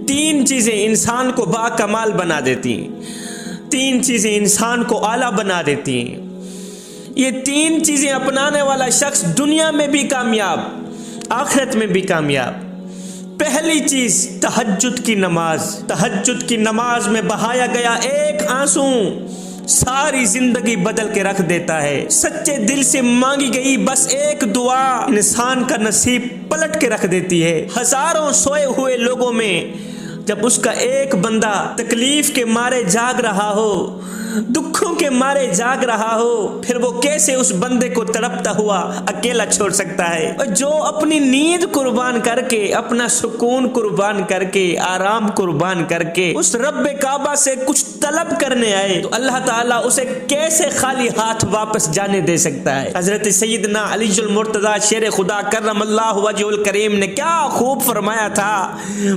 تین چیزیں انسان کو باکمال بنا دیتی ہیں، تین چیزیں انسان کو اعلیٰ بنا دیتی ہیں۔ یہ تین چیزیں اپنانے والا شخص دنیا میں بھی کامیاب، آخرت میں بھی کامیاب۔ پہلی چیز تہجد کی نماز۔ تہجد کی نماز میں بہایا گیا ایک آنسو ساری زندگی بدل کے رکھ دیتا ہے۔ سچے دل سے مانگی گئی بس ایک دعا انسان کا نصیب پلٹ کے رکھ دیتی ہے۔ ہزاروں سوئے ہوئے لوگوں میں جب اس کا ایک بندہ تکلیف کے مارے جاگ رہا ہو، دکھوں کے مارے جاگ رہا ہو، پھر وہ کیسے اس بندے کو تڑپتا ہوا اکیلا چھوڑ سکتا ہے؟ اور جو اپنی نیند قربان کر کے، اپنا سکون قربان کر کے، آرام قربان کر کے اس رب کعبہ سے کچھ طلب کرنے آئے تو اللہ تعالیٰ اسے کیسے خالی ہاتھ واپس جانے دے سکتا ہے؟ حضرت سیدنا علی المرتضیٰ شیر خدا کرم اللہ وجہ الکریم نے کیا خوب فرمایا تھا،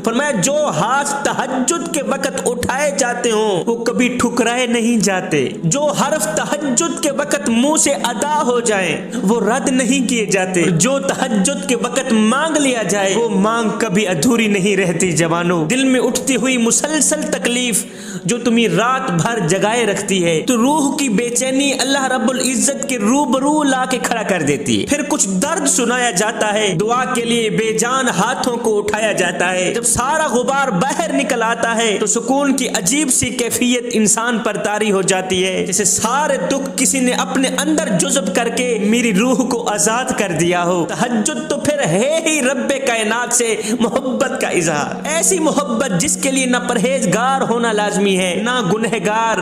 فرمایا جو ہاتھ تہجد کے وقت اٹھائے جاتے ہوں وہ کبھی ٹھکرائے نہیں جاتے، جو حرف تہجد کے وقت منہ سے ادا ہو جائیں وہ رد نہیں کیے جاتے، جو تہجد کے وقت مانگ لیا جائے وہ مانگ کبھی ادھوری نہیں رہتی۔ جوانوں، دل میں اٹھتی ہوئی مسلسل تکلیف جو تمہیں رات بھر جگائے رکھتی ہے تو روح کی بے چینی اللہ رب العزت کے روبرو لا کے کھڑا کر دیتی ہے۔ پھر کچھ درد سنایا جاتا ہے، دعا کے لیے بے جان ہاتھوں کو اٹھایا جاتا ہے، جب سارا غبار باہر نکل آتا ہے تو سکون کی عجیب سی کیفیت انسان پر طاری ہو جاتی ہے، جیسے سارے دکھ کسی نے اپنے اندر جذب کر کے میری روح کو آزاد کر دیا ہو۔ تہجد تو پھر ہے ہی رب کائنات سے محبت کا اظہار، ایسی محبت جس کے لیے نہ پرہیزگار ہونا لازمی ہے نہ گنہگار،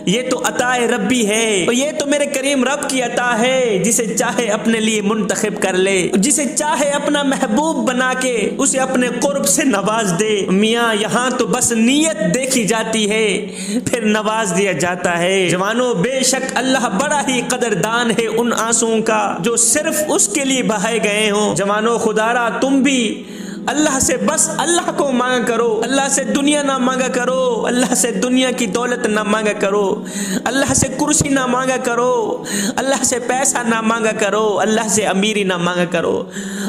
یہ تو عطا ربی ہے اور یہ تو میرے کریم رب کی عطا ہے، جسے چاہے اپنے لیے منتخب کر لے، جسے چاہے اپنا محبوب بنا کے اسے اپنے قرب سے نواز دے۔ میاں یہاں تو بس نیت دیکھی جاتی ہے پھر نواز دیا جاتا ہے۔ جوانوں، بے شک اللہ بڑا ہی قدردان ہے ان آنسوؤں کا جو صرف اس کے لیے بہائے گئے ہوں۔ جوانوں، خدارا تم بھی اللہ سے بس اللہ کو مانگا کرو، اللہ سے دنیا نہ مانگا کرو، اللہ سے دنیا کی دولت نہ مانگا کرو، اللہ سے کرسی نہ مانگا کرو، اللہ سے پیسہ نہ مانگا کرو، اللہ سے امیری نہ مانگا کرو،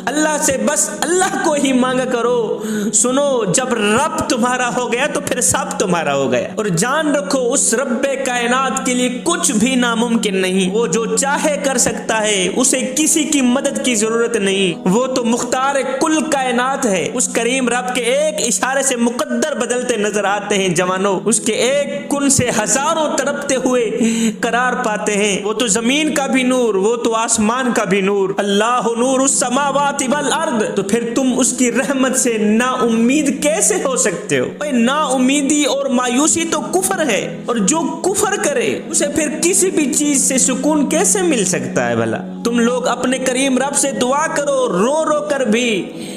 اللہ سے بس اللہ کو ہی مانگا کرو۔ سنو، جب رب تمہارا ہو گیا تو پھر سب تمہارا ہو گیا، اور جان رکھو اس رب کائنات کے لیے کچھ بھی ناممکن نہیں، وہ جو چاہے کر سکتا ہے، اسے کسی کی مدد کی ضرورت نہیں، وہ تو مختار کل کائنات ہے، اس کریم رب کے ایک اشارے سے مقدر بدلتے نظر آتے ہیں۔ جوانوں، اس کے ایک کن سے ہزاروں تڑپتے ہوئے قرار پاتے ہیں، وہ تو زمین کا بھی نور، وہ تو آسمان کا بھی نور، اللہ نور السماوات والارض، تو پھر تم اس کی رحمت سے نا امید کیسے ہو سکتے ہو؟ نا امیدی اور مایوسی تو کفر ہے، اور جو کفر کرے اسے پھر کسی بھی چیز سے سکون کیسے مل سکتا ہے بھلا؟ تم لوگ اپنے کریم رب سے دعا کرو رو رو کر بھی،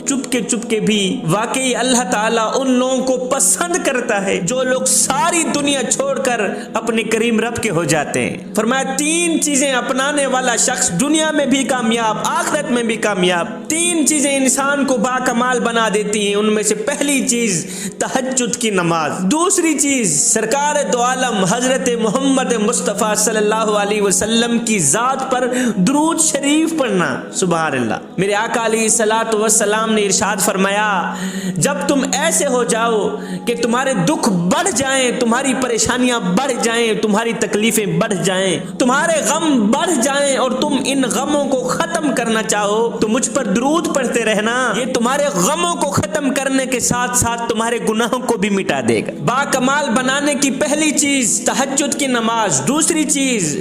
چپ کے بھی، واقعی اللہ تعالیٰ ان لوگوں کو پسند کرتا ہے جو لوگ ساری دنیا چھوڑ کر اپنے کریم رب کے ہو جاتے ہیں۔ فرمایا تین چیزیں اپنانے والا شخص دنیا میں بھی کامیاب، آخرت میں بھی کامیاب۔ تین چیزیں انسان کو باکمال بنا دیتی ہیں، ان میں سے پہلی چیز تہجد کی نماز، دوسری چیز سرکار دو عالم حضرت محمد مصطفیٰ صلی اللہ علیہ وسلم کی ذات پر درود شریف پڑھنا۔ سبحان اللہ، میرے آقا علیہ الصلوۃ والسلام نے ارشاد فرمایا جب تم ایسے ہو جاؤ کہ تمہارے دکھ بڑھ جائیں، تمہاری پریشانیاں بڑھ جائیں، تمہاری تکلیفیں بڑھ جائیں، تمہارے غم بڑھ جائیں اور تم ان غموں کو ختم کرنا چاہو تو مجھ پر درود پڑھتے رہنا، یہ تمہارے غموں کو ختم کرنے کے ساتھ ساتھ تمہارے گناہوں کو بھی مٹا دے گا۔ باکمال بنانے کی پہلی چیز تہجد کی نماز، دوسری چیز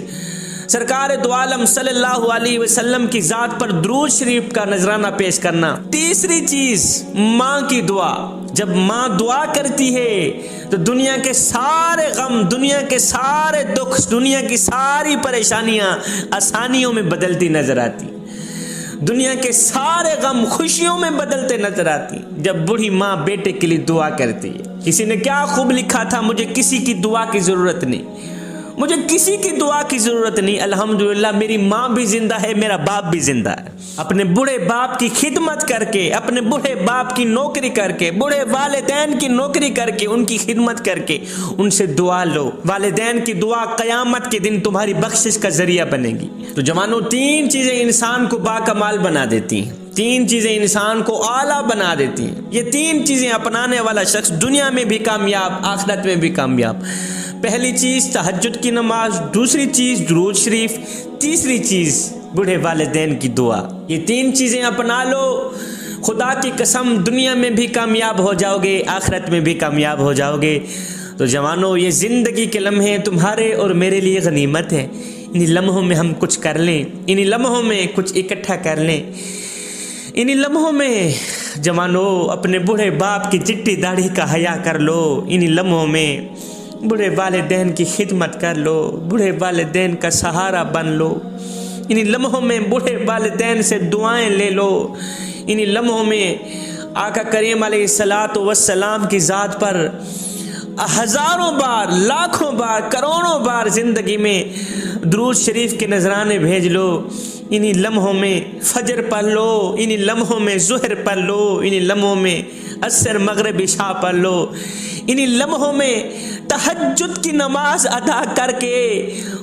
سرکار دو عالم صلی اللہ علیہ وسلم کی ذات پر درود شریف کا نذرانہ پیش کرنا، تیسری چیز ماں کی دعا۔ جب ماں دعا کرتی ہے تو دنیا کے سارے غم، دنیا کے سارے دکھ، دنیا کی ساری پریشانیاں آسانیوں میں بدلتی نظر آتی، دنیا کے سارے غم خوشیوں میں بدلتے نظر آتی جب بوڑھی ماں بیٹے کے لیے دعا کرتی ہے۔ کسی نے کیا خوب لکھا تھا، مجھے کسی کی دعا کی ضرورت نہیں، مجھے کسی کی دعا کی ضرورت نہیں، الحمدللہ میری ماں بھی زندہ ہے، میرا باپ بھی زندہ ہے۔ اپنے بوڑھے باپ کی خدمت کر کے، اپنے بوڑھے باپ کی نوکری کر کے، بوڑھے والدین کی نوکری کر کے، ان کی خدمت کر کے ان سے دعا لو۔ والدین کی دعا قیامت کے دن تمہاری بخشش کا ذریعہ بنے گی۔ تو جوانوں، تین چیزیں انسان کو باکمال بنا دیتی ہیں، تین چیزیں انسان کو اعلیٰ بنا دیتی ہیں. یہ تین چیزیں اپنانے والا شخص دنیا میں بھی کامیاب، آخرت میں بھی کامیاب. پہلی چیز تہجد کی نماز، دوسری چیز درود شریف، تیسری چیز بوڑھے والدین کی دعا. یہ تین چیزیں اپنا لو، خدا کی قسم دنیا میں بھی کامیاب ہو جاؤ گے، آخرت میں بھی کامیاب ہو جاؤ گے. تو جوانوں، یہ زندگی کے لمحے تمہارے اور میرے لیے غنیمت ہے. انہی لمحوں میں ہم کچھ کر لیں، انہی لمحوں میں کچھ اکٹھا کر لیں. انہی لمحوں میں جوانوں اپنے بوڑھے باپ کی چٹی داڑھی کا حیا کر لو. انہی لمحوں میں بوڑھے والدین کی خدمت کر لو، بوڑھے والدین کا سہارا بن لو. انہی لمحوں میں بوڑھے والدین سے دعائیں لے لو. انہی لمحوں میں آقا کریم علیہ الصلاۃ والسلام کی ذات پر ہزاروں بار، لاکھوں بار، کروڑوں بار زندگی میں درود شریف کے نذرانے بھیج لو. انہی لمحوں میں فجر پڑھ لو، انہی لمحوں میں ظہر پڑھ لو، انہی لمحوں میں عصر مغرب عشاء پڑھ لو. انہی لمحوں میں تہجد کی نماز ادا کر کے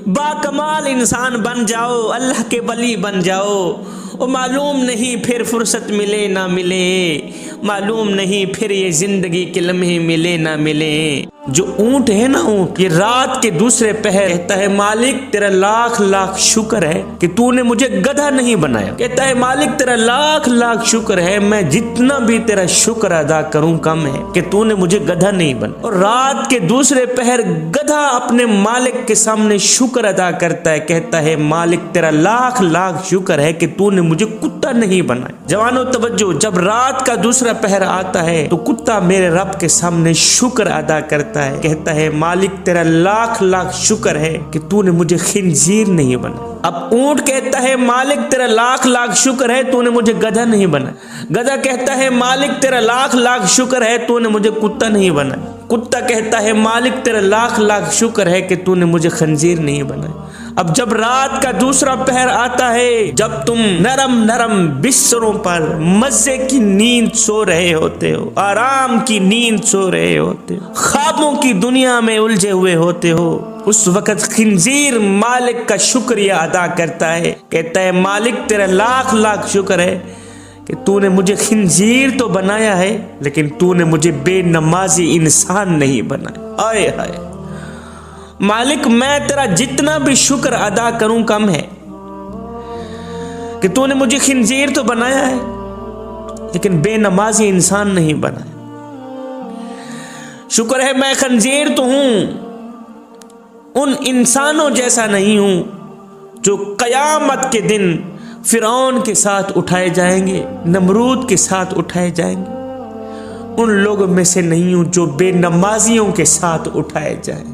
باکمال انسان بن جاؤ، اللہ کے ولی بن جاؤ. اور معلوم نہیں پھر فرصت ملے نہ ملے، معلوم نہیں پھر یہ زندگی کے لمحے ملے نہ ملے. جو اونٹ ہے نا، اونٹ یہ رات کے دوسرے پہر کہتا ہے مالک تیرا لاکھ لاکھ شکر ہے کہ تو نے مجھے گدھا نہیں بنایا. کہتا ہے مالک تیرا لاکھ لاکھ شکر ہے، میں جتنا بھی تیرا شکر ادا کروں کم ہے کہ تو نے مجھے گدھا نہیں بنایا. اور رات کے دوسرے پہر گدھا اپنے مالک کے سامنے شکر ادا کرتا ہے، کہتا ہے مالک تیرا لاکھ لاکھ شکر ہے کہ تو نے مجھے کتا نہیں بنایا. جوانوں توجہ، جب رات کا دوسرا پہر آتا ہے تو کتا میرے رب کے سامنے شکر ادا کرتا ہے، کہتا ہے مالک تیرا لاکھ لاکھ شکر ہے کہ تو نے مجھے خنزیر نہیں بنایا. اب اونٹ کہتا ہے مالک تیرا لاکھ لاکھ شکر ہے تو نے مجھے گدھا نہیں بنایا. گدھا کہتا ہے مالک تیرا لاکھ لاکھ شکر ہے تو نے مجھے کتا نہیں بنایا. کتا کہتا ہے مالک تیرا لاکھ لاکھ شکر ہے کہ تو نے مجھے خنزیر نہیں بنایا. اب جب رات کا دوسرا پہر آتا ہے، جب تم نرم نرم بستروں پر مزے کی نیند سو رہے ہوتے ہو، آرام کی نیند سو رہے ہوتے ہو، خوابوں کی دنیا میں الجھے ہوئے ہوتے ہو، اس وقت خنزیر مالک کا شکریہ ادا کرتا ہے، کہتا ہے مالک تیرا لاکھ لاکھ شکر ہے کہ تو نے مجھے خنزیر تو بنایا ہے لیکن تو نے مجھے بے نمازی انسان نہیں بنایا. آئے ہائے مالک، میں تیرا جتنا بھی شکر ادا کروں کم ہے کہ تو نے مجھے خنزیر تو بنایا ہے لیکن بے نمازی انسان نہیں بنایا. شکر ہے میں خنزیر تو ہوں، ان انسانوں جیسا نہیں ہوں جو قیامت کے دن فرعون کے ساتھ اٹھائے جائیں گے، نمرود کے ساتھ اٹھائے جائیں گے. ان لوگوں میں سے نہیں ہوں جو بے نمازیوں کے ساتھ اٹھائے جائیں.